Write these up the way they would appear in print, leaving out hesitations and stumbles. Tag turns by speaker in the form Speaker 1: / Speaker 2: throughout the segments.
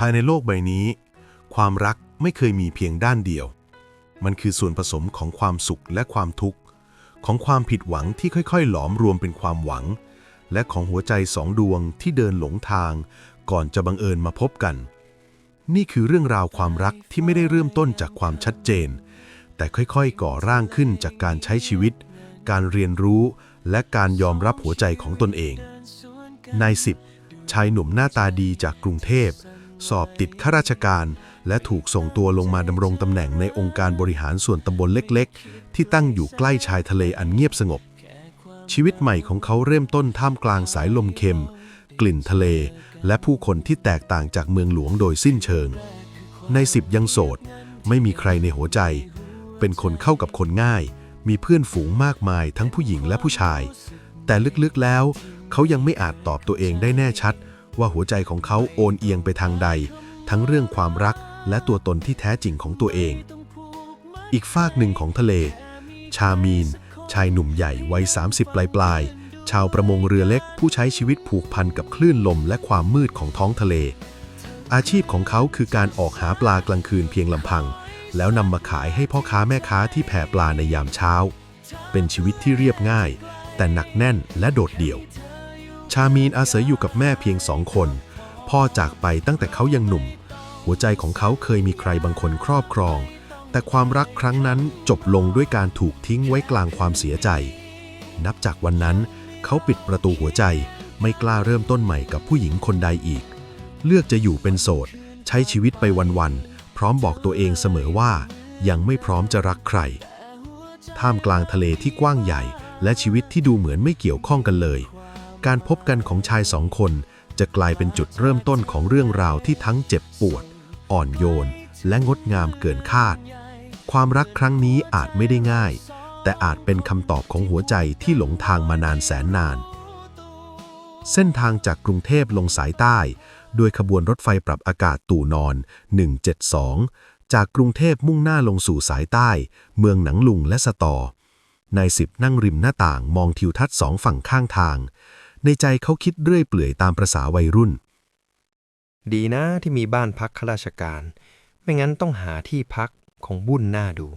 Speaker 1: ายในโลกใบนี้ความรักไม่เคยมีเพียงด้านเดียวมันคือส่วนผสมของความสุขและความทุกข์ของความผิดหวังที่ค่อยๆหลอมรวมเป็นความหวังและของหัวใจสองดวงที่เดินหลงทางก่อนจะบังเอิญมาพบกันนี่คือเรื่องราวความรักที่ไม่ได้เริ่มต้นจากความชัดเจนแต่ค่อยๆก่อร่างขึ้นจากการใช้ชีวิตการเรียนรู้และการยอมรับหัวใจของตนเองนายสิบชายหนุ่มหน้าตาดีจากกรุงเทพสอบติดข้าราชการและถูกส่งตัวลงมาดำรงตำแหน่งในองค์การบริหารส่วนตำบลเล็กๆที่ตั้งอยู่ใกล้ชายทะเลอันเงียบสงบชีวิตใหม่ของเขาเริ่มต้นท่ามกลางสายลมเค็มกลิ่นทะเลและผู้คนที่แตกต่างจากเมืองหลวงโดยสิ้นเชิงในสิบยังโสดไม่มีใครในหัวใจเป็นคนเข้ากับคนง่ายมีเพื่อนฝูงมากมายทั้งผู้หญิงและผู้ชายแต่ลึกๆแล้วเขายังไม่อาจตอบตัวเองได้แน่ชัดว่าหัวใจของเขาโอนเอียงไปทางใดทั้งเรื่องความรักและตัวตนที่แท้จริงของตัวเองอีกฟากหนึ่งของทะเลชามีนชายหนุ่มใหญ่วัย30ปลายๆชาวประมงเรือเล็กผู้ใช้ชีวิตผูกพันกับคลื่นลมและความมืดของท้องทะเลอาชีพของเขาคือการออกหาปลากลางคืนเพียงลำพังแล้วนำมาขายให้พ่อค้าแม่ค้าที่แผ่ปลาในยามเช้าเป็นชีวิตที่เรียบง่ายแต่หนักแน่นและโดดเดี่ยวชามีนอาศัยอยู่กับแม่เพียง2 คนพ่อจากไปตั้งแต่เขายังหนุ่มหัวใจของเขาเคยมีใครบางคนครอบครองแต่ความรักครั้งนั้นจบลงด้วยการถูกทิ้งไว้กลางความเสียใจนับจากวันนั้นเขาปิดประตูหัวใจไม่กล้าเริ่มต้นใหม่กับผู้หญิงคนใดอีกเลือกจะอยู่เป็นโสดใช้ชีวิตไปวันๆพร้อมบอกตัวเองเสมอว่ายังไม่พร้อมจะรักใครท่ามกลางทะเลที่กว้างใหญ่และชีวิตที่ดูเหมือนไม่เกี่ยวข้องกันเลยการพบกันของชาย2 คนจะกลายเป็นจุดเริ่มต้นของเรื่องราวที่ทั้งเจ็บปวดอ่อนโยนและงดงามเกินคาดความรักครั้งนี้อาจไม่ได้ง่ายแต่อาจเป็นคำตอบของหัวใจที่หลงทางมานานแสนนานเส้นทางจากกรุงเทพลงสายใต้โดยขบวนรถไฟปรับอากาศตู่นอน172จากกรุงเทพมุ่งหน้าลงสู่สายใต้เมืองหนังลุงและสตอนายสิบนั่งริมหน้าต่างมองทิวทัศน์2 ฝั่งข้างทางในใจเขาคิดเรื่อยเปื่อยตามประสาวัยรุ่น
Speaker 2: ดีนะที่มีบ้านพักข้าราชการไม่งั้นต้องหาที่พักคงบุ่นหน้าดู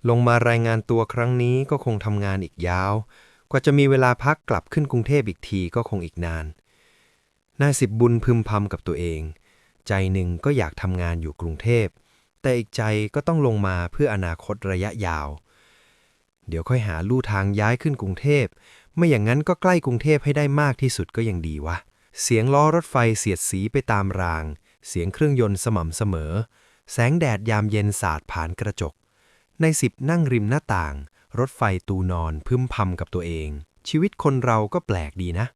Speaker 2: ลงมารายงานตัวครั้งนี้ก็คงทำงานอีกยาวกว่าจะมีเวลาพักกลับขึ้นกรุงเทพอีกทีก็คงอีกนานนายสิบบุญพึมพำกับตัวเองใจหนึ่งก็อยากทำงานอยู่กรุงเทพแต่อีกใจก็ต้องลงมาเพื่ออนาคตระยะยาวเดี๋ยวค่อยหาลู่ทางย้ายขึ้นกรุงเทพไม่อย่างนั้นก็ใกล้กรุงเทพให้ได้มากที่สุดก็ยังดีวะเสียงล้อรถไฟเสียดสีไปตามรางเสียงเครื่องยนต์สม่ำเสมอแสงแดดยามเย็นสาดผ่านกระจกในสิบนั่งริมหน้าต่างรถไฟตูนอนพึมพำกับตัวเองชีวิตคนเราก็แปลกดีนะ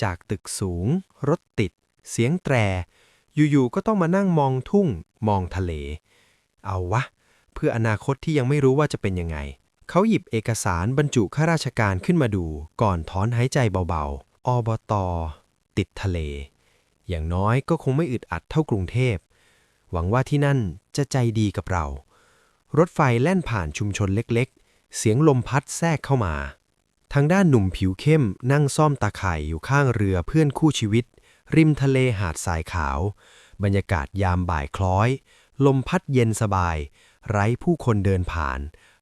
Speaker 2: จากตึกสูงรถติดเสียงแตรอยู่ๆก็ต้องมานั่งมองทุ่งมองทะเลเอาวะเพื่ออนาคตที่ยังไม่รู้ว่าจะเป็นยังไงเขาหยิบเอกสารบรรจุข้าราชการขึ้นมาดูก่อนถอนหายใจเบาๆอบต.ติดทะเลอย่างน้อยก็คงไม่อึดอัดเท่ากรุงเทพหวังว่าที่นั่นจะใจดีกับเรารถไฟแล่นผ่านชุมชนเล็กๆเสียงลมพัดแทรกเข้ามาทางด้านหนุ่มผิวเข้มนั่งซ่อมตาข่ายอยู่ข้างเรือเพื่อนคู่ชีวิตริมทะเลหาดทรายขาวบรรยากาศยามบ่ายคล้อยลมพัดเย็นสบายไร้ผู้คนเดินผ่าน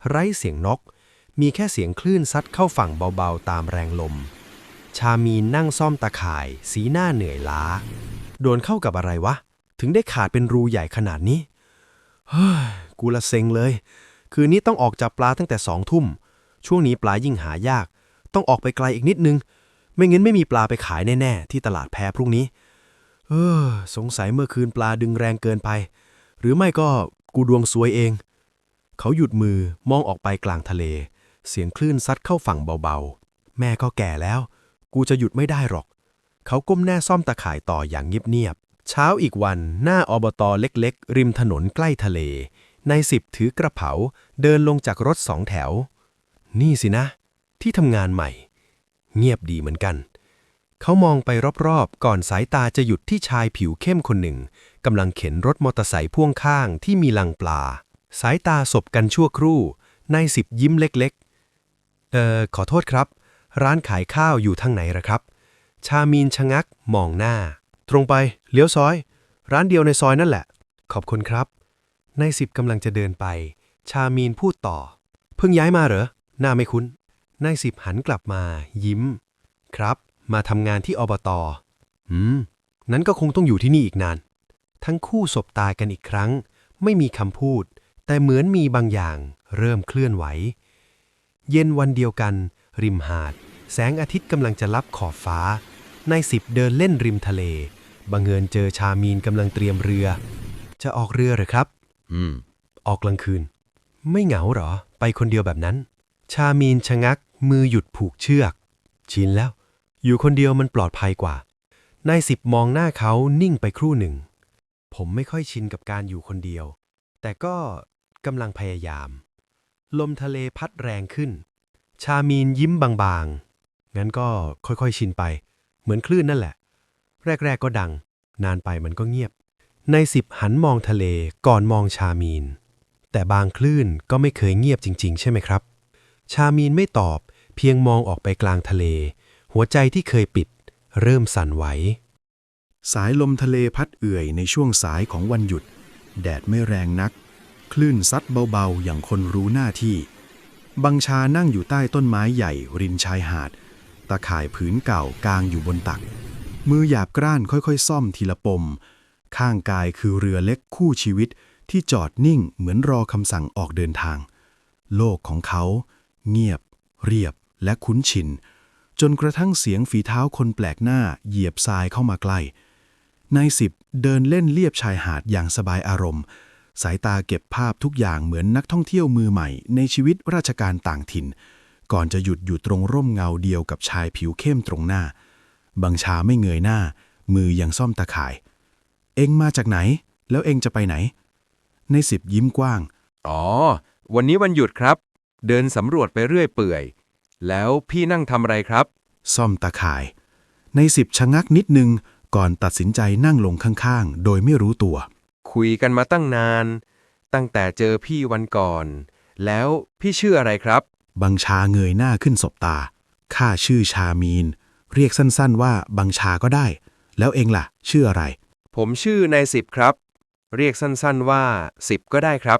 Speaker 2: ไร้เสียงนกมีแค่เสียงคลื่นซัดเข้าฝั่งเบาๆตามแรงลมชามีนนั่งซ่อมตาข่ายสีหน้าเหนื่อยล้าโดนเข้ากับอะไรวะถึงได้ขาดเป็นรูใหญ่ขนาดนี้เฮ้ยกูละเซ็งเลยคืนนี้ต้องออกจับปลาตั้งแต่2 ทุ่มช่วงนี้ปลายิ่งหายากต้องออกไปไกลอีกนิดนึงไม่งั้นไม่มีปลาไปขายแน่ๆที่ตลาดแพพรุ่งนี้สงสัยเมื่อคืนปลาดึงแรงเกินไปหรือไม่ก็กูดวงซวยเองเขาหยุดมือมองออกไปกลางทะเลเสียงคลื่นซัดเข้าฝั่งเบาๆแม่ก็แก่แล้วกูจะหยุดไม่ได้หรอกเขาก้มหน้าซ่อมตะข่ายต่ออย่างเงียบๆเช้าอีกวันหน้าอบต.เล็กๆริมถนนใกล้ทะเลนายสิบถือกระเป๋าเดินลงจากรถ2 แถวนี่สินะที่ทำงานใหม่เงียบดีเหมือนกันเขามองไปรอบๆก่อนสายตาจะหยุดที่ชายผิวเข้มคนหนึ่งกำลังเข็นรถมอเตอร์ไซค์พ่วงข้างที่มีลังปลาสายตาสบกันชั่วครู่นายสิบยิ้มเล็กๆขอโทษครับร้านขายข้าวอยู่ทางไหนล่ะครับชามีนชะงักมองหน้าตรงไปเลี้ยวซ้าย ร้านเดียวในซอยนั่นแหละ ขอบคุณครับนายสิบกำลังจะเดินไป ชามีนพูดต่อ เพิ่งย้ายมาเหรอ หน้าไม่คุ้นนายสิบหันกลับมา ยิ้ม ครับ มาทำงานที่อบต.นั้นก็คงต้องอยู่ที่นี่อีกนาน ทั้งคู่สบตากันอีกครั้ง ไม่มีคำพูด แต่เหมือนมีบางอย่างเริ่มเคลื่อนไหว เย็นวันเดียวกัน ริมหาด แสงอาทิตย์กำลังจะลับขอบฟ้านายสิบเดินเล่นริมทะเล บังเอิญเจอชามีนกำลังเตรียมเรือ จะออกเรือหรือครับ ออกกลางคืน ไม่เหงาหรอ ไปคนเดียวแบบนั้น ชามีนชะงักมือหยุดผูกเชือก ชินแล้ว อยู่คนเดียวมันปลอดภัยกว่านายสิบมองหน้าเขานิ่งไปครู่หนึ่ง ผมไม่ค่อยชินกับการอยู่คนเดียว แต่ก็กำลังพยายาม ลมทะเลพัดแรงขึ้น ชามีนยิ้มบางๆ งั้นก็ค่อยๆชินไป เหมือนคลื่นนั่นแหละ แรกๆก็ดัง นานไปมันก็เงียบนายสิบหันมองทะเลก่อนมองชามีน แต่บางคลื่นก็ไม่เคยเงียบจริงๆ ใช่ไหมครับ ชามีนไม่ตอบ เพียงมองออกไปกลางทะเล หัวใจที่เคยปิด เริ่มสั่นไหว
Speaker 1: สายลมทะเลพัดเอื่อยในช่วงสายของวันหยุด แดดไม่แรงนัก คลื่นซัดเบาๆอย่างคนรู้หน้าที่ บังชานั่งอยู่ใต้ต้นไม้ใหญ่ริมชายหาด ตะข่ายผืนเก่ากางอยู่บนตัก มือหยาบกร้านค่อยๆซ่อมทีละปม ข้างกายคือเรือเล็กคู่ชีวิตที่จอดนิ่งเหมือนรอคำสั่งออกเดินทาง โลกของเขา เงียบ เรียบและคุ้นชิน จนกระทั่งเสียงฝีเท้าคนแปลกหน้าเหยียบทรายเข้ามาใกล้นายสิบเดินเล่นเลียบชายหาดอย่างสบายอารมณ์ สายตาเก็บภาพทุกอย่างเหมือนนักท่องเที่ยวมือใหม่ในชีวิตราชการต่างถิ่น ก่อนจะหยุดอยู่ตรงร่มเงาเดียวกับชายผิวเข้มตรงหน้า บังชาไม่เงยหน้า มือยังซ่อมตะข่าย เอ็งมาจากไหน แล้วเอ็งจะไปไหนนายสิบยิ้มกว้าง
Speaker 3: อ๋อ วันนี้วันหยุดครับ เดินสำรวจไปเรื่อยเปื่อย แล้วพี่นั่งทำอะไรครับ
Speaker 1: ซ่อมตะข่ายนายสิบชะงักนิดนึงก่อนตัดสินใจนั่งลงข้างๆโดยไม่รู้ตัว
Speaker 3: คุยกันมาตั้งนาน ตั้งแต่เจอพี่วันก่อน แล้วพี่ชื่ออะไรครับ
Speaker 1: บังชาเงยหน้าขึ้นสบตาข้าชื่อชามีน เรียกสั้นๆว่าบังชาก็ได้ แล้วเอ็งล่ะ ชื่ออะไร
Speaker 3: ผมชื่อนายสิบครับ เรียกสั้นๆว่าสิบก็ได้ครับ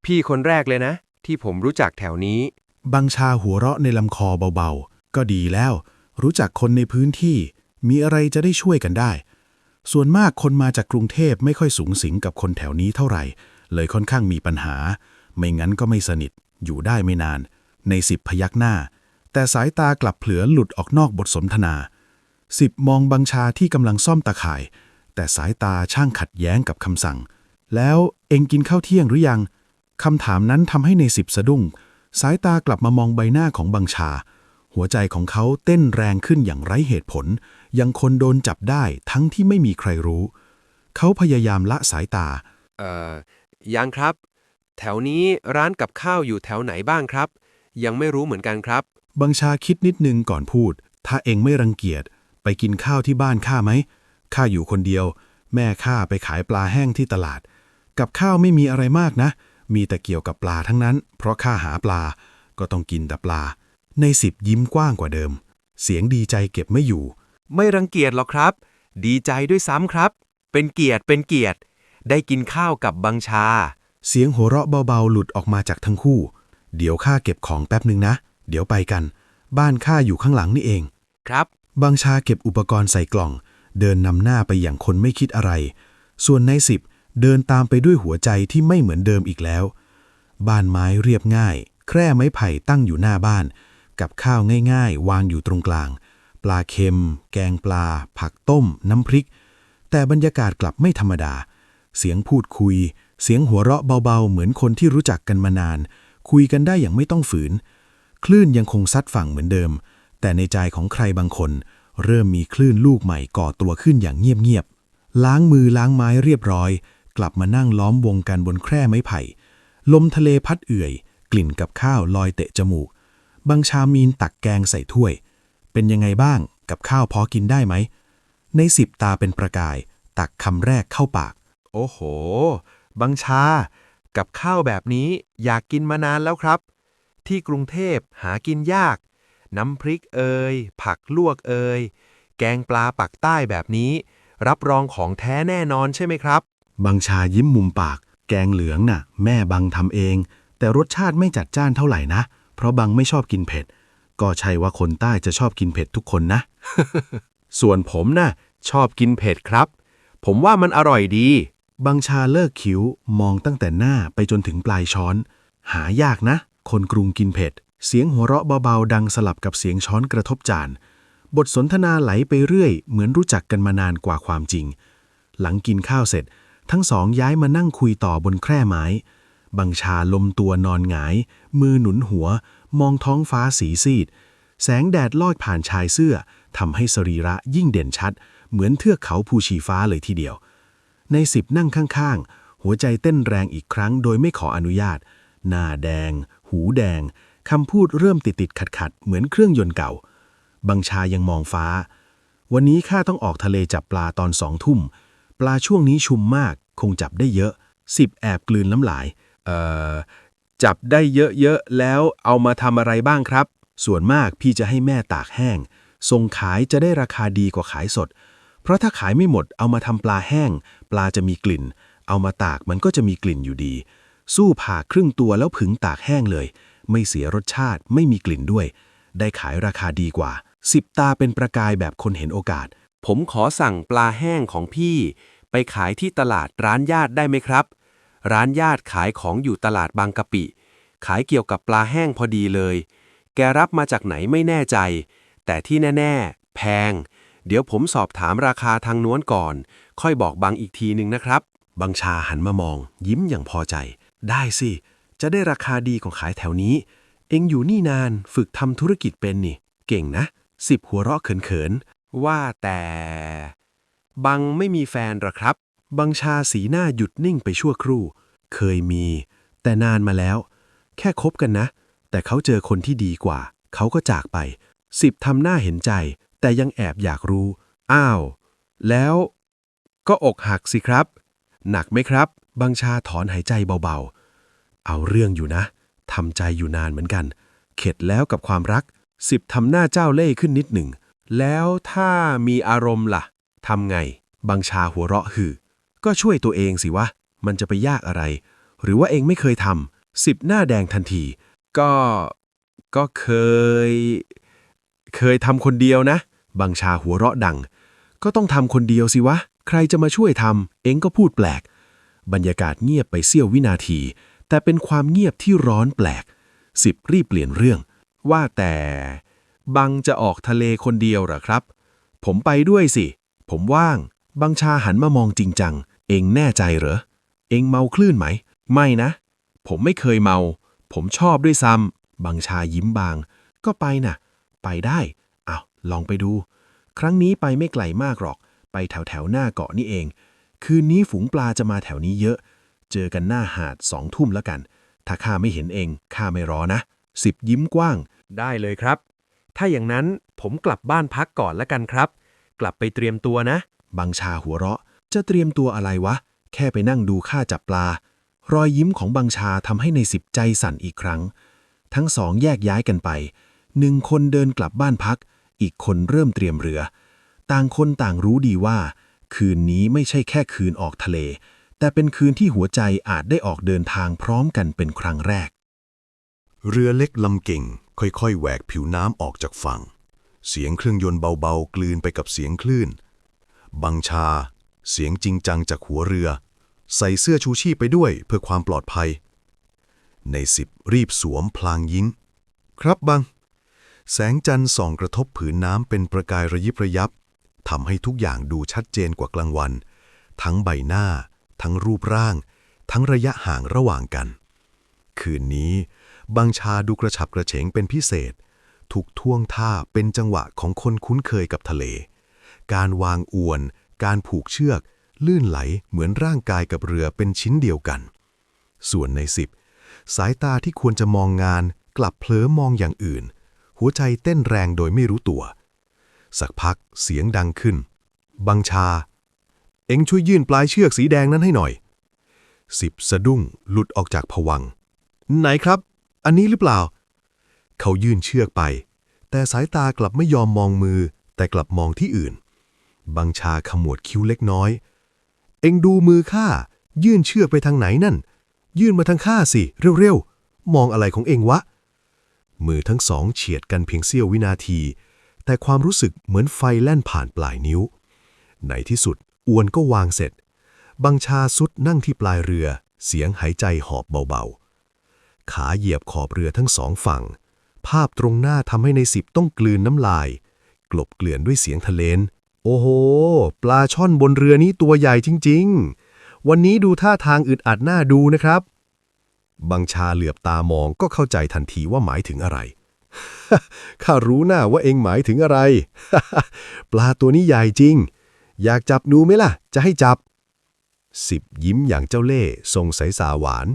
Speaker 3: พี่คนแรกเลยนะ ที่ผมรู้จักแถวนี้
Speaker 1: บังชาหัวเราะในลำคอเบาๆ ก็ดีแล้ว รู้จักคนในพื้นที่ มีอะไรจะได้ช่วยกันได้ ส่วนมากคนมาจากกรุงเทพไม่ค่อยสูงสิงกับคนแถวนี้เท่าไหร่ เลยค่อนข้างมีปัญหา ไม่งั้นก็ไม่สนิท อยู่ได้ไม่นาน ในสิบพยักหน้า แต่สายตากลับเผลอหลุดออกนอกบทสนทนาสิบมองบังชาที่กำลังซ่อมตะข่าย แต่สายตาช่างขัดแย้งกับคำสั่ง แล้วเอ็งกินข้าวเที่ยงหรือยังคำถามนั้นทำให้ในสิบสะดุ้ง สายตากลับมามองใบหน้าของบังชา หัวใจของเขาเต้นแรงขึ้นอย่างไร้เหตุผล ยังคนโดนจับได้ทั้งที่ไม่มีใครรู้ เขาพยายามละสายตา
Speaker 3: ยังครับ แถวนี้ร้านกับข้าวอยู่แถวไหนบ้างครับ ยังไม่รู้เหมือนกันครับ
Speaker 1: บังชาคิดนิดนึงก่อนพูด ถ้าเอ็งไม่รังเกียจไปกินข้าวที่บ้านข้าไหมข้าอยู่คนเดียว แม่ข้าไปขายปลาแห้งที่ตลาด กับข้าวไม่มีอะไรมากนะ มีแต่เกี่ยวกับปลาทั้งนั้น เพราะข้าหาปลา ก็ต้องกินแต่ปลา ในสิบยิ้มกว้างกว่าเดิม เสียงดีใจเก็บไม่อยู่
Speaker 3: ไม่รังเกียจหรอกครับ ดีใจด้วยซ้ำครับ เป็นเกียรติ ได้กินข้าวกับบังชา
Speaker 1: เสียงหัวเราะเบาๆหลุดออกมาจากทั้งคู่ เดี๋ยวข้าเก็บของแป๊บนึงนะ เดี๋ยวไปกัน บ้านข้าอยู่ข้างหลังนี่เอง
Speaker 3: ครับ
Speaker 1: บังชาเก็บอุปกรณ์ใส่กล่อง เดินนำหน้าไปอย่างคนไม่คิดอะไร ส่วนนายสิบเดินตามไปด้วยหัวใจที่ไม่เหมือนเดิมอีกแล้ว บ้านไม้เรียบง่าย แคร่ไม้ไผ่ตั้งอยู่หน้าบ้าน กับข้าวง่ายๆวางอยู่ตรงกลาง ปลาเค็ม แกงปลา ผักต้ม น้ำพริก แต่บรรยากาศกลับไม่ธรรมดา เสียงพูดคุย เสียงหัวเราะเบาๆเหมือนคนที่รู้จักกันมานาน คุยกันได้อย่างไม่ต้องฝืน คลื่นยังคงซัดฝั่งเหมือนเดิม แต่ในใจของใครบางคน เริ่มมีคลื่นลูกใหม่ก่อตัวขึ้นอย่างเงียบๆล้างมือล้างไม้เรียบร้อย กลับมานั่งล้อมวงกันบนแคร่ไม้ไผ่ ลมทะเลพัดเอื่อย กลิ่นกับข้าวลอยเตะจมูก บังชามีนตักแกงใส่ถ้วย เป็นยังไงบ้างกับข้าวพอกินได้ไหมในสิบตาเป็นประกาย ตักคำแรกเข้าปาก
Speaker 3: โอ้โห บังชา กับข้าวแบบนี้อยากกินมานานแล้วครับ ที่กรุงเทพหากินยาก น้ำพริกผักลวกแกงปลาปักใต้แบบนี้ รับรองของแท้แน่นอนใช่ไหมครับ
Speaker 1: บังชายิ้มมุมปาก แกงเหลืองน่ะ แม่บังทำเอง แต่รสชาติไม่จัดจ้านเท่าไหร่นะ เพราะบังไม่ชอบกินเผ็ด ก็ใช่ว่าคนใต้จะชอบกินเผ็ดทุกคนนะ
Speaker 3: ส่วนผมน่ะชอบกินเผ็ดครับ ผมว่ามันอร่อยดี
Speaker 1: บังชาเลิกคิ้วมองตั้งแต่หน้าไปจนถึงปลายช้อน หายากนะ คนกรุงกินเผ็ด เสียงหัวเราะเบาๆดังสลับกับเสียงช้อนกระทบจาน บทสนทนาไหลไปเรื่อยเหมือนรู้จักกันมานานกว่าความจริง หลังกินข้าวเสร็จ ทั้งสองย้ายมานั่งคุยต่อบนแคร่ไม้ บังชาล้มตัวนอนหงาย มือหนุนหัว มองท้องฟ้าสีซีด แสงแดดลอดผ่านชายเสื้อทำให้สรีระยิ่งเด่นชัด เหมือนเทือกเขาภูชีฟ้าเลยทีเดียว ในสิบนั่งข้างๆ หัวใจเต้นแรงอีกครั้งโดยไม่ขออนุญาต หน้าแดง หูแดง คำพูดเริ่มติดๆขัดๆเหมือนเครื่องยนต์เก่า บังชายังมองฟ้า วันนี้ข้าต้องออกทะเลจับปลาตอน2 ทุ่ม ปลาช่วงนี้ชุมมาก คงจับได้เยอะสิบแอบกลืนน้ำลาย
Speaker 3: จับได้เยอะๆแล้วเอามาทำอะไรบ้างครับ
Speaker 1: ส่วนมากพี่จะให้แม่ตากแห้ง ส่งขายจะได้ราคาดีกว่าขายสด เพราะถ้าขายไม่หมดเอามาทำปลาแห้ง ปลาจะมีกลิ่น เอามาตากมันก็จะมีกลิ่นอยู่ดี สู้ผ่าครึ่งตัวแล้วผึ่งตากแห้งเลย ไม่เสียรสชาติไม่มีกลิ่นด้วย ได้ขายราคาดีกว่า10 ตาเป็นประกายแบบคนเห็นโอกาส
Speaker 3: ผมขอสั่งปลาแห้งของพี่ไปขายที่ตลาดร้านญาติได้ไหมครับ ร้านญาติขายของอยู่ตลาดบางกะปิ ขายเกี่ยวกับปลาแห้งพอดีเลย แกรับมาจากไหนไม่แน่ใจ แต่ที่แน่ๆแพง เดี๋ยวผมสอบถามราคาทางโน้นก่อน ค่อยบอกบังอีกทีนึงนะครับ
Speaker 1: บังชาหันมามอง ยิ้มอย่างพอใจ ได้สิ จะได้ราคาดีกว่าขายแถวนี้ เอ็งอยู่นี่นานฝึกทำธุรกิจเป็นนี่ เก่งนะสิบหัวเราะเขิน
Speaker 3: ว่าแต่บังไม่มีแฟนหรอครับ
Speaker 1: ๆ บังชาสีหน้าหยุดนิ่งไปชั่วครู่ เคยมี แต่นานมาแล้ว แค่คบกันนะ แต่เขาเจอคนที่ดีกว่า เขาก็จากไปสิบทำหน้าเห็นใจ แต่ยังแอบอยากรู้
Speaker 3: อ้าว แล้วก็อกหักสิครับ หนักไหมครับ
Speaker 1: บังชาถอนหายใจเบาๆ เอาเรื่องอยู่นะ ทำใจอยู่นานเหมือนกัน เข็ดแล้วกับความรักสิบทำหน้าเจ้าเล่ห์ขึ้นนิดหนึ่ง
Speaker 3: แล้วถ้ามีอารมณ์ล่ะทำไง
Speaker 1: บังชาหัวเราะฮือ ก็ช่วยตัวเองสิวะ มันจะไปยากอะไร หรือว่าเองไม่เคยทำสิบหน้าแดงทันที
Speaker 3: ก็เคยทำคนเดียวนะ
Speaker 1: บังชาหัวเราะดัง ก็ต้องทำคนเดียวสิวะ ใครจะมาช่วยทำ เองก็พูดแปลก บรรยากาศเงียบไปเสี้ยววินาที แต่เป็นความเงียบที่ร้อนแปลกสิบรีบเปลี่ยนเรื่อง
Speaker 3: ว่าแต่บังจะออกทะเลคนเดียวเหรอครับ ผมไปด้วยสิ ผมว่าง
Speaker 1: บังชาหันมามองจริงจัง เองแน่ใจเหรอ เองเมาคลื่นไหม
Speaker 3: ไม่นะ ผมไม่เคยเมา ผมชอบด้วยซ้ำ
Speaker 1: บังชายิ้มบาง ก็ไปน่ะ ไปได้อ้าวลองไปดู ครั้งนี้ไปไม่ไกลมากหรอก ไปแถวหน้าเกาะนี่เอง คืนนี้ฝูงปลาจะมาแถวนี้เยอะ เจอกันหน้าหาด2 ทุ่มแล้วกัน ถ้าข้าไม่เห็นเองข้าไม่รอนะสิบยิ้มกว้าง
Speaker 3: ได้เลยครับ ถ้าอย่างนั้นผมกลับบ้านพักก่อนแล้วกันครับ กลับไปเตรียมตัวนะ
Speaker 1: บังชาหัวเราะ จะเตรียมตัวอะไรวะ แค่ไปนั่งดูข้าจับปลา รอยยิ้มของบังชาทำให้ในสิบใจสั่นอีกครั้ง ทั้งสองแยกย้ายกันไป 1 คนเดินกลับบ้านพัก อีกคนเริ่มเตรียมเรือ ต่างคนต่างรู้ดีว่า คืนนี้ไม่ใช่แค่คืนออกทะเล แต่เป็นคืนที่หัวใจอาจได้ออกเดินทางพร้อมกันเป็นครั้งแรก เรือเล็กลำเก่งค่อยๆแหวกผิวน้ำออกจากฝั่ง เสียงเครื่องยนต์เบาๆกลืนไปกับเสียงคลื่น บังชา เสียงจริงจังจากหัวเรือ ใส่เสื้อชูชีพไปด้วยเพื่อความปลอดภัย ในสิบรีบสวมพลางยิ้ม ครับบัง แสงจันทร์ส่องกระทบผืนน้ำเป็นประกายระยิบระยับทำให้ทุกอย่างดูชัดเจนกว่ากลางวัน ทั้งใบหน้า ทั้งรูปร่าง ทั้งระยะห่างระหว่างกัน คืนนี้บังชาดูกระฉับกระเฉงเป็นพิเศษ ทุกท่วงท่าเป็นจังหวะของคนคุ้นเคยกับทะเล การวางอวน การผูกเชือก ลื่นไหลเหมือนร่างกายกับเรือเป็นชิ้นเดียวกัน ส่วนในสิบสายตาที่ควรจะมองงานกลับเผลอมองอย่างอื่น หัวใจเต้นแรงโดยไม่รู้ตัว สักพักเสียงดังขึ้น บังชา เอ็งช่วยยื่นปลายเชือกสีแดงนั้นให้หน่อยสิบสะดุ้งหลุดออกจากภวังค์ไหนครับ อันนี้หรือเปล่า เขายื่นเชือกไป แต่สายตากลับไม่ยอมมองมือ แต่กลับมองที่อื่น บังชาขมวดคิ้วเล็กน้อยเอ็งดูมือข้ายื่นเชือกไปทางไหนนั่นยื่นมาทางข้าสิเร็วๆมองอะไรของเอ็งวะมือทั้งสองเฉียดกันเพียงเสี้ยววินาทีแต่ความรู้สึกเหมือนไฟแล่นผ่านปลายนิ้วในที่สุดอวนก็วางเสร็จบังชาสุดนั่งที่ปลายเรือเสียงหายใจหอบเบาๆขาเหยียบขอบเรือทั้งสองฝั่งภาพตรงหน้าทำให้ในสิบต้องกลืนน้ำลายกลบเกลื่อนด้วยเสียงทะเลนโอ้โหปลาช่อนบนเรือนี้ตัวใหญ่จริงๆวันนี้ดูท่าทางอึดอัดน่าดูนะครับบังชาเหลือบตามองก็เข้าใจทันทีว่าหมายถึงอะไร ข้ารู้หน้าว่าเองหมายถึงอะไร ปลาตัวนี้ใหญ่จริงอยากจับดูไหมล่ะจะให้จับสิบยิ้มอย่างเจ้าเล่ห์ทรงใสสาหวาน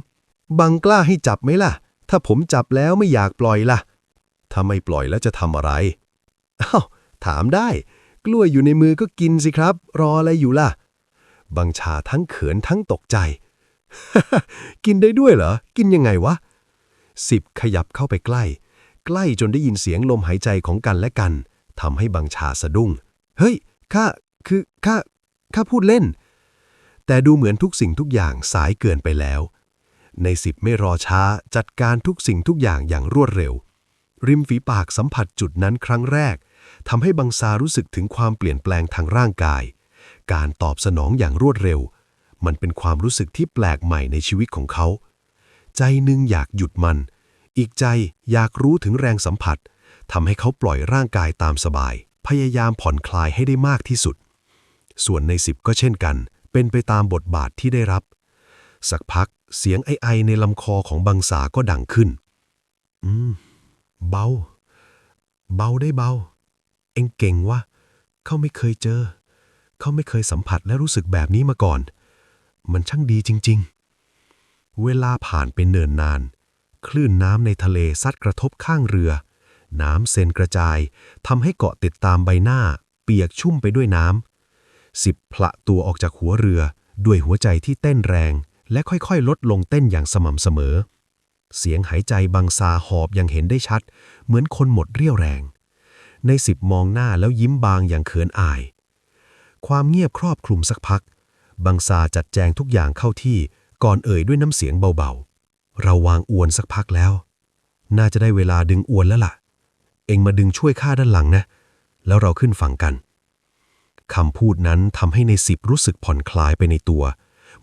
Speaker 1: บังกล้าให้จับไหมล่ะถ้าผมจับแล้วไม่อยากปล่อยล่ะถ้าไม่ปล่อยแล้วจะทำอะไรอ้าวถามได้กล้วยอยู่ในมือก็กินสิครับรออะไรอยู่ล่ะบังชาทั้งเขินทั้งตกใจ กินได้ด้วยเหรอกินยังไงวะสิบขยับเข้าไปใกล้จนได้ยินเสียงลมหายใจของกันและกันทำให้บังชาสะดุ้งเฮ้ยข้าพูดเล่นแต่ดูเหมือนทุกสิ่งทุกอย่างสายเกินไปแล้วในสิบไม่รอช้าจัดการทุกสิ่งทุกอย่างอย่างรวดเร็วริมฝีปากสัมผัสจุดนั้นครั้งแรกทำให้บังซารู้สึกถึงความเปลี่ยนแปลงทางร่างกายการตอบสนองอย่างรวดเร็วมันเป็นความรู้สึกที่แปลกใหม่ในชีวิตของเขาใจหนึ่งอยากหยุดมันอีกใจอยากรู้ถึงแรงสัมผัสทำให้เขาปล่อยร่างกายตามสบายพยายามผ่อนคลายให้ได้มากที่สุดส่วนในสิบก็เช่นกันเป็นไปตามบทบาทที่ได้รับสักพักเสียงไอในลำคอของบังซาก็ดังขึ้นเบาได้เบาเอ็งเก่งวะเขาไม่เคยเจอเขาไม่เคยสัมผัสและรู้สึกแบบนี้มาก่อนมันช่างดีจริงๆเวลาผ่านไปเนิ่นนานคลื่นน้ำในทะเลซัดกระทบข้างเรือน้ำเซนกระจายทำให้เกาะติดตามใบหน้าเปียกชุ่มไปด้วยน้ำสิบผละตัวออกจากหัวเรือด้วยหัวใจที่เต้นแรงและค่อยๆลดลงเต้นอย่างสม่ำเสมอเสียงหายใจบังซาหอบยังเห็นได้ชัดเหมือนคนหมดเรี่ยวแรงในสิบมองหน้าแล้วยิ้มบางอย่างเขินอายความเงียบครอบคลุมสักพักบังซาจัดแจงทุกอย่างเข้าที่ก่อนเอ่ยด้วยน้ำเสียงเบาๆเราวางอวนสักพักแล้วน่าจะได้เวลาดึงอวนแล้วล่ะเอ็งมาดึงช่วยข้าด้านหลังนะแล้วเราขึ้นฝั่งกันคำพูดนั้นทำให้ในสิบรู้สึกผ่อนคลายไปในตัว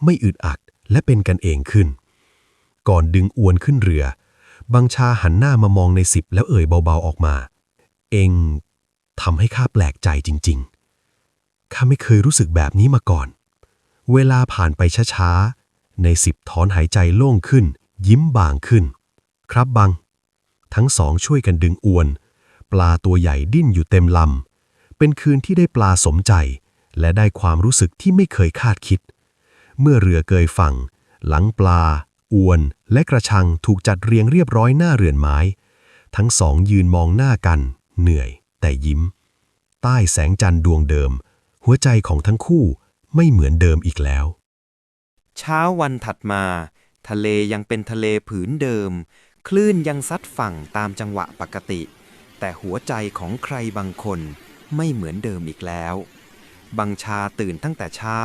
Speaker 1: ไม่อึดอัดและเป็นกันเองขึ้นก่อนดึงอวนขึ้นเรือบังชาหันหน้ามามองในสิบแล้วเอ่ยเบาๆออกมาเอ็งทำให้ข้าแปลกใจจริงๆข้าไม่เคยรู้สึกแบบนี้มาก่อนเวลาผ่านไปช้าๆในสิบถอนหายใจโล่งขึ้นยิ้มบางขึ้นครับบังทั้งสองช่วยกันดึงอวนปลาตัวใหญ่ดิ้นอยู่เต็มลำเป็นคืนที่ได้ปลาสมใจและได้ความรู้สึกที่ไม่เคยคาดคิดเมื่อเรือเกยฝั่งหลังปลาอวนและกระชังถูกจัดเรียงเรียบร้อยหน้าเรือนไม้ทั้งสองยืนมองหน้ากันเหนื่อยแต่ยิ้มใต้แสงจันทร์ดวงเดิมหัวใจของทั้งคู่ไม่เหมือนเดิมอีกแล้ว
Speaker 2: เช้าวันถัดมาทะเลยังเป็นทะเลผืนเดิมคลื่นยังซัดฝั่งตามจังหวะปกติแต่หัวใจของใครบางคนไม่เหมือนเดิมอีกแล้วบังชาตื่นตั้งแต่เช้า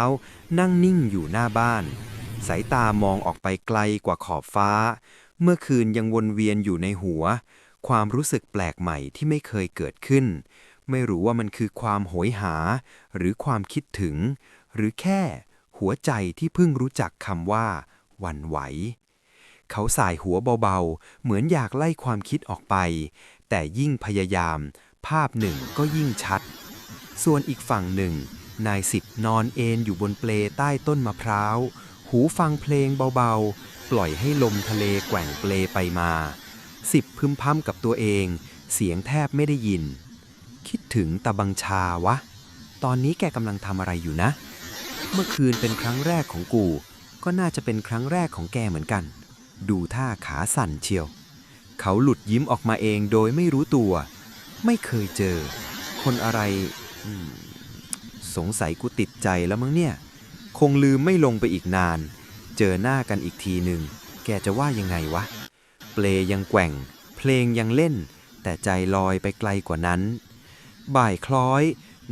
Speaker 2: นั่งนิ่งอยู่หน้าบ้านสายตามองออกไปไกลกว่าขอบฟ้าเมื่อคืนยังวนเวียนอยู่ในหัวความรู้สึกแปลกใหม่ที่ไม่เคยเกิดขึ้นไม่รู้ว่ามันคือความโหยหาหรือความคิดถึงหรือแค่หัวใจที่เพิ่งรู้จักคำว่าหวั่นไหวเขาส่ายหัวเบาๆเหมือนอยากไล่ความคิดออกไปแต่ยิ่งพยายามภาพหนึ่งก็ยิ่งชัดส่วนอีกฝั่งหนึ่งนายสิบนอนเอนอยู่บนเปลใต้ต้นมะพร้าวหูฟังเพลงเบาๆปล่อยให้ลมทะเลแกว่งเปลไปมาสิบพึมพำกับตัวเองเสียงแทบไม่ได้ยินคิดถึงตาบังชาวะตอนนี้แกกำลังทำอะไรอยู่นะเมื่อคืนเป็นครั้งแรกของกูก็น่าจะเป็นครั้งแรกของแกเหมือนกันดูท่าขาสั่นเชียวเขาหลุดยิ้มออกมาเองโดยไม่รู้ตัวไม่เคยเจอคนอะไรสงสัยกูติดใจแล้วมั้งเนี่ยคงลืมไม่ลงไปอีกนานเจอหน้ากันอีกทีหนึ่งแกจะว่ายังไงวะเปลยังแกว่งเพลงยังเล่นแต่ใจลอยไปไกลกว่านั้นบ่ายคล้อย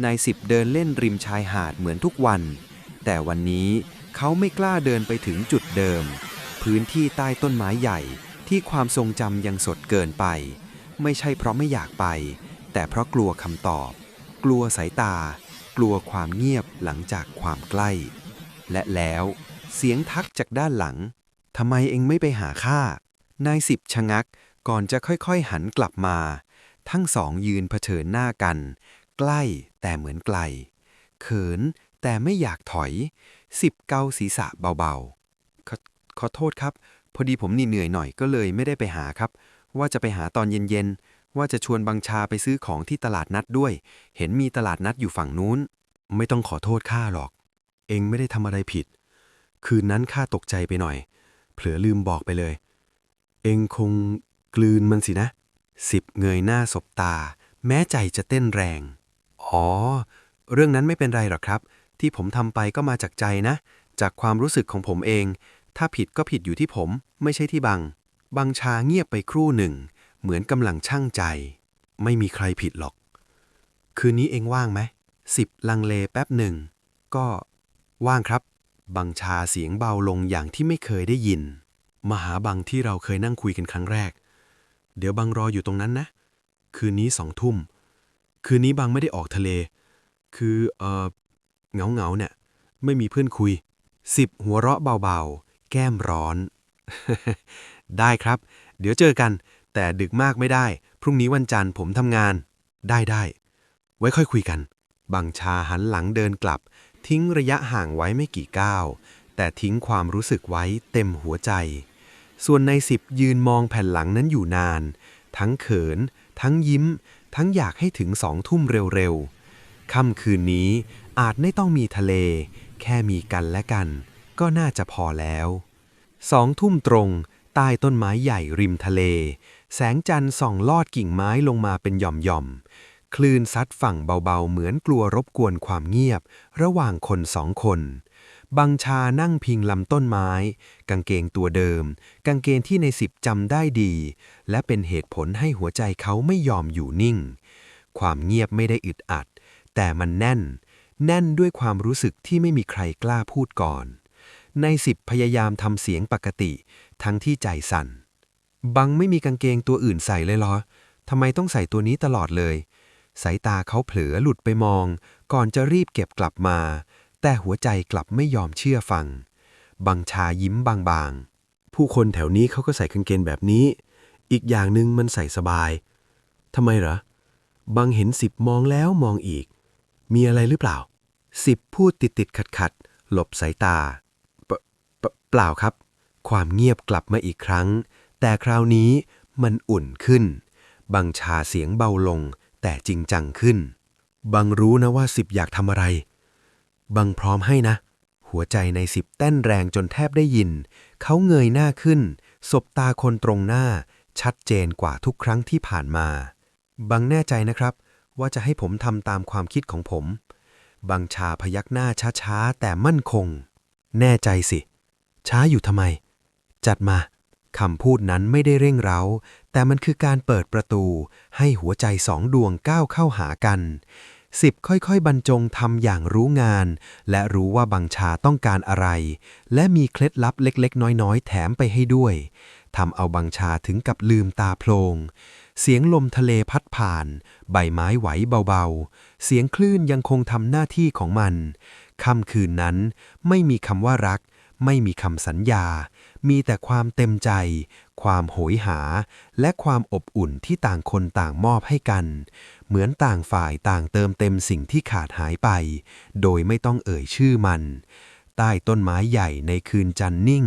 Speaker 3: นายสิบเดินเล่นริมชายหาดเหมือนทุกวัน แต่วันนี้เขาไม่กล้าเดินไปถึงจุดเดิม พื้นที่ใต้ต้นไม้ใหญ่ที่ความทรงจำยังสดเกินไป ไม่ใช่เพราะไม่อยากไป แต่เพราะกลัวคำตอบ กลัวสายตา กลัวความเงียบหลังจากความใกล้ และแล้วเสียงทักจากด้านหลัง ทำไมเองไม่ไปหาข้านายสิบชะงักก่อนจะค่อยๆหันกลับมา ทั้งสองยืนเผชิญหน้ากัน ใกล้แต่เหมือนไกล เขินแต่ไม่อยากถอย สิบเกาศีรษะเบาๆขอโทษครับ พอดีผมเหนื่อยหน่อยก็เลยไม่ได้ไปหาครับ ว่าจะไปหาตอนเย็นๆ ว่าจะชวนบังชาไปซื้อของที่ตลาดนัดด้วย เห็นมีตลาดนัดอยู่ฝั่งนู้น ไม่ต้องขอโทษข้าหรอก เองไม่ได้ทำอะไรผิด คืนนั้นข้าตกใจไปหน่อย เผลอลืมบอกไปเลย เองคงกลืนมันสินะ สิบเงยหน้าสบตา แม้ใจจะเต้นแรง อ๋อ เรื่องนั้นไม่เป็นไรหรอกครับ ที่ผมทำไปก็มาจากใจนะ จากความรู้สึกของผมเอง ถ้าผิดก็ผิดอยู่ที่ผม ไม่ใช่ที่บังชาเงียบไปครู่หนึ่ง เหมือนกำลังชั่งใจ ไม่มีใครผิดหรอก คืนนี้เองว่างไหมสิบลังเลแป๊บหนึ่ง ก็ว่างครับ บังชาเสียงเบาลงอย่างที่ไม่เคยได้ยิน มาหาบังที่เราเคยนั่งคุยกันครั้งแรก เดี๋ยวบังรออยู่ตรงนั้นนะ คืนนี้2 ทุ่ม คืนนี้บังไม่ได้ออกทะเล คือเหงาเนี่ย ไม่มีเพื่อนคุยสิบหัวเราะเบาๆ แก้มร้อน ได้ครับ เดี๋ยวเจอกัน แต่ดึกมากไม่ได้ พรุ่งนี้วันจันทร์ผมทำงาน ได้ไว้ค่อยคุยกัน บังชาหันหลังเดินกลับ ทิ้งระยะห่างไว้ไม่กี่ก้าว แต่ทิ้งความรู้สึกไว้เต็มหัวใจ ส่วนนายสิบยืนมองแผ่นหลังนั้นอยู่นาน ทั้งเขิน ทั้งยิ้ม ทั้งอยากให้ถึง2 ทุ่มเร็วๆ ค่ำคืนนี้อาจไม่ต้องมีทะเล แค่มีกันและกัน ก็น่าจะพอแล้ว2 ทุ่มตรง ใต้ต้นไม้ใหญ่ริมทะเล แสงจันทร์ส่องลอดกิ่งไม้ลงมาเป็นหย่อมๆ คลื่นซัดฝั่งเบาๆ เหมือนกลัวรบกวนความเงียบ ระหว่างคน2 คน บังชานั่งพิงลำต้นไม้ กางเกงตัวเดิม กางเกงที่ในสิบจำได้ดี และเป็นเหตุผลให้หัวใจเขาไม่ยอมอยู่นิ่ง ความเงียบไม่ได้อึดอัด แต่มันแน่นด้วยความรู้สึกที่ไม่มีใครกล้าพูดก่อน ในสิบพยายามทำเสียงปกติ ทั้งที่ใจสั่น บังไม่มีกางเกงตัวอื่นใส่เลยเหรอ ทำไมต้องใส่ตัวนี้ตลอดเลย สายตาเขาเผลอหลุดไปมอง ก่อนจะรีบเก็บกลับมา แต่หัวใจกลับไม่ยอมเชื่อฟัง บังชายิ้มบางๆ ผู้คนแถวนี้เขาก็ใส่กางเกงแบบนี้ อีกอย่างหนึ่งมันใส่สบาย ทำไมเหรอ บังเห็นสิบมองแล้วมองอีก มีอะไรหรือเปล่าสิบพูดติดขัดหลบสายตา เปล่าครับ ความเงียบกลับมาอีกครั้ง แต่คราวนี้มันอุ่นขึ้น บังชาเสียงเบาลง แต่จริงจังขึ้น บังรู้นะว่าสิบอยากทำอะไร บังพร้อมให้นะ หัวใจในสิบเต้นแรงจนแทบได้ยิน เขาเงยหน้าขึ้น สบตาคนตรงหน้า ชัดเจนกว่าทุกครั้งที่ผ่านมา บังแน่ใจนะครับ ว่าจะให้ผมทำตามความคิดของผม บังชาพยักหน้าช้าๆแต่มั่นคง แน่ใจสิ ช้าอยู่ทำไม จัดมาคำพูดนั้นไม่ได้เร่งเร้า แต่มันคือการเปิดประตู ให้หัวใจ2 ดวงก้าวเข้าหากันสิบค่อยๆบรรจงทำอย่างรู้งาน และรู้ว่าบังชาต้องการอะไร และมีเคล็ดลับเล็กๆน้อยๆแถมไปให้ด้วยทำเอาบังชาถึงกับลืมตาโพลงเสียงลมทะเลพัดผ่าน ใบไม้ไหวเบาๆเสียงคลื่นยังคงทำหน้าที่ของมันค่ำคืนนั้นไม่มีคำว่ารัก ไม่มีคำสัญญา มีแต่ความเต็มใจ ความโหยหา และความอบอุ่นที่ต่างคนต่างมอบให้กัน เหมือนต่างฝ่ายต่างเติมเต็มสิ่งที่ขาดหายไป โดยไม่ต้องเอ่ยชื่อมัน ใต้ต้นไม้ใหญ่ในคืนจันทร์นิ่ง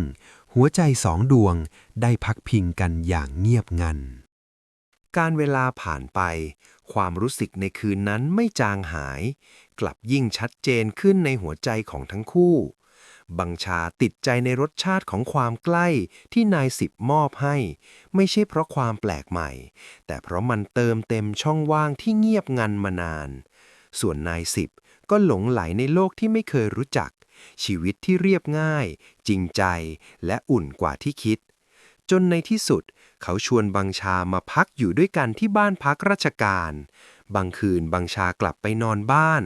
Speaker 3: หัวใจ2 ดวงได้พักพิงกันอย่างเงียบงัน
Speaker 2: การเวลาผ่านไป ความรู้สึกในคืนนั้นไม่จางหาย กลับยิ่งชัดเจนขึ้นในหัวใจของทั้งคู่ บังชาติดใจในรสชาติของความใกล้ที่นายสิบมอบให้ ไม่ใช่เพราะความแปลกใหม่ แต่เพราะมันเติมเต็มช่องว่างที่เงียบงันมานาน ส่วนนายสิบก็หลงไหลในโลกที่ไม่เคยรู้จัก ชีวิตที่เรียบง่าย จริงใจและอุ่นกว่าที่คิด จ จนในที่สุดเขาชวนบังชามาพักอยู่ด้วยกันที่บ้านพักราชการ บางคืนบังชากลับไปนอนบ้าน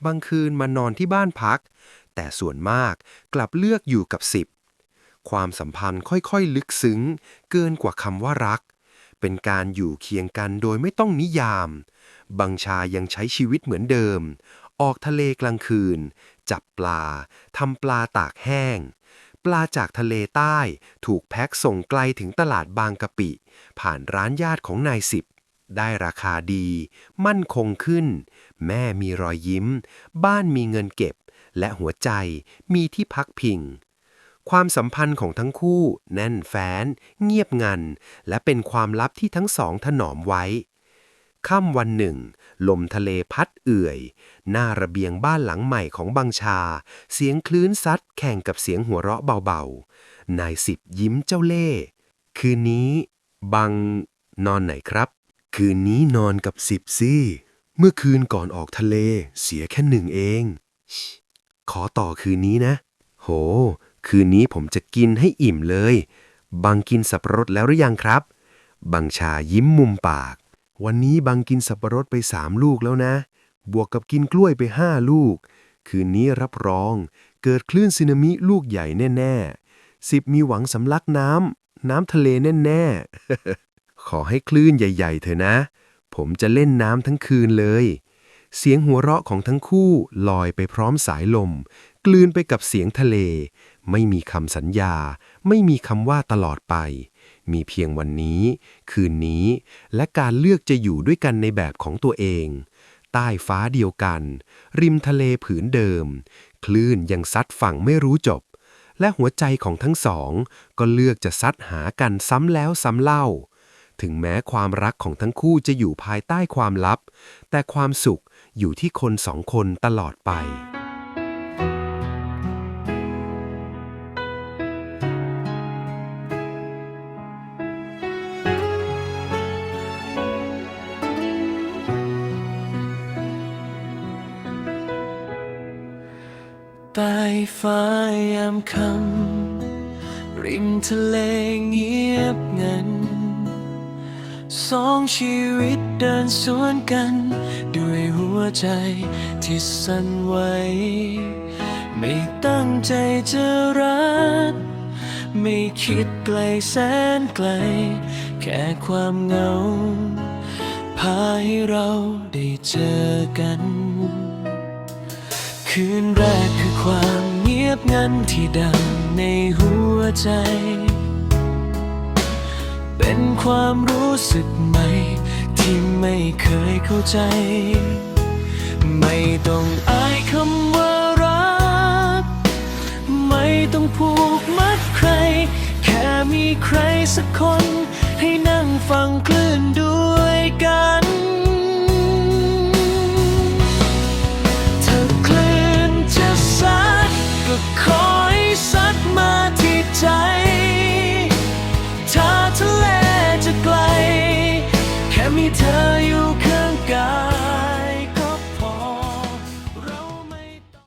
Speaker 2: บางคืนมานอนที่บ้านพัก แต่ส่วนมากกลับเลือกอยู่กับสิบความสัมพันธ์ค่อยๆลึกซึ้งเกินกว่าคำว่ารัก เป็นการอยู่เคียงกันโดยไม่ต้องนิยาม บังชายังใช้ชีวิตเหมือนเดิม ออกทะเลกลางคืน จับปลา ทำปลาตากแห้ง ปลาจากทะเลใต้ถูกแพ็คส่งไกลถึงตลาดบางกะปิ ผ่านร้านญาติของนายสิบ ได้ราคาดี มั่นคงขึ้น แม่มีรอยยิ้ม บ้านมีเงินเก็บ และหัวใจมีที่พักพิง ความสัมพันธ์ของทั้งคู่แน่นแฟ้น เงียบงัน และเป็นความลับที่ทั้งสองถนอมไว้ ค่ำวันหนึ่ง ลมทะเลพัดเอื่อย หน้าระเบียงบ้านหลังใหม่ของบังชา เสียงคลื่นซัดแข่งกับเสียงหัวเราะเบาๆ นายสิบยิ้มเจ้าเล่ห์คืนนี้บังนอนไหนครับ คืนนี้นอนกับสิบสิเมื่อคืนก่อนออกทะเลเสียแค่หนึ่งเองขอต่อคืนนี้นะ โห คืนนี้ผมจะกินให้อิ่มเลย บังกินสับปะรดแล้วหรือยังครับ บังชายิ้มมุมปาก วันนี้บังกินสับปะรดไป3 ลูกแล้วนะ บวกกับกินกล้วยไป5 ลูก คืนนี้รับรองเกิดคลื่นสึนามิลูกใหญ่แน่ๆ10มีหวังสำลักน้ำทะเลแน่ๆ ขอให้คลื่นใหญ่ๆเถอะนะ ผมจะเล่นน้ำทั้งคืนเลย เสียงหัวเราะของทั้งคู่ลอยไปพร้อมสายลม กลืนไปกับเสียงทะเล ไม่มีคำสัญญา ไม่มีคำว่าตลอดไป มีเพียงวันนี้ คืนนี้ และการเลือกจะอยู่ด้วยกันในแบบของตัวเอง ใต้ฟ้าเดียวกัน ริมทะเลผืนเดิม คลื่นยังซัดฝั่งไม่รู้จบ และหัวใจของทั้งสองก็เลือกจะซัดหากันซ้ำแล้วซ้ำเล่า ถึงแม้ความรักของทั้งคู่จะอยู่ภายใต้ความลับ แต่ความสุขอยู่ที่คนสองคนตลอดไป
Speaker 4: ใต้ฟ้ายามค่ำริมทะเลเงียบงันสองชีวิตเดินสวนกันด้วยหัวใจที่สั่นไหวไม่ตั้งใจจะรักไม่คิดไกลแสนไกลแค่ความเหงาพาให้เราได้เจอกันคืนแรกคือความเงียบงันที่ดังในหัวใจเป็นความรู้สึกใหม่ที่ไม่เคยเข้าใจไม่ต้องอายคำว่ารักไม่ต้องผูกมัดใครแค่มีใครสักคนให้นั่งฟังคลื่นด้วยกัน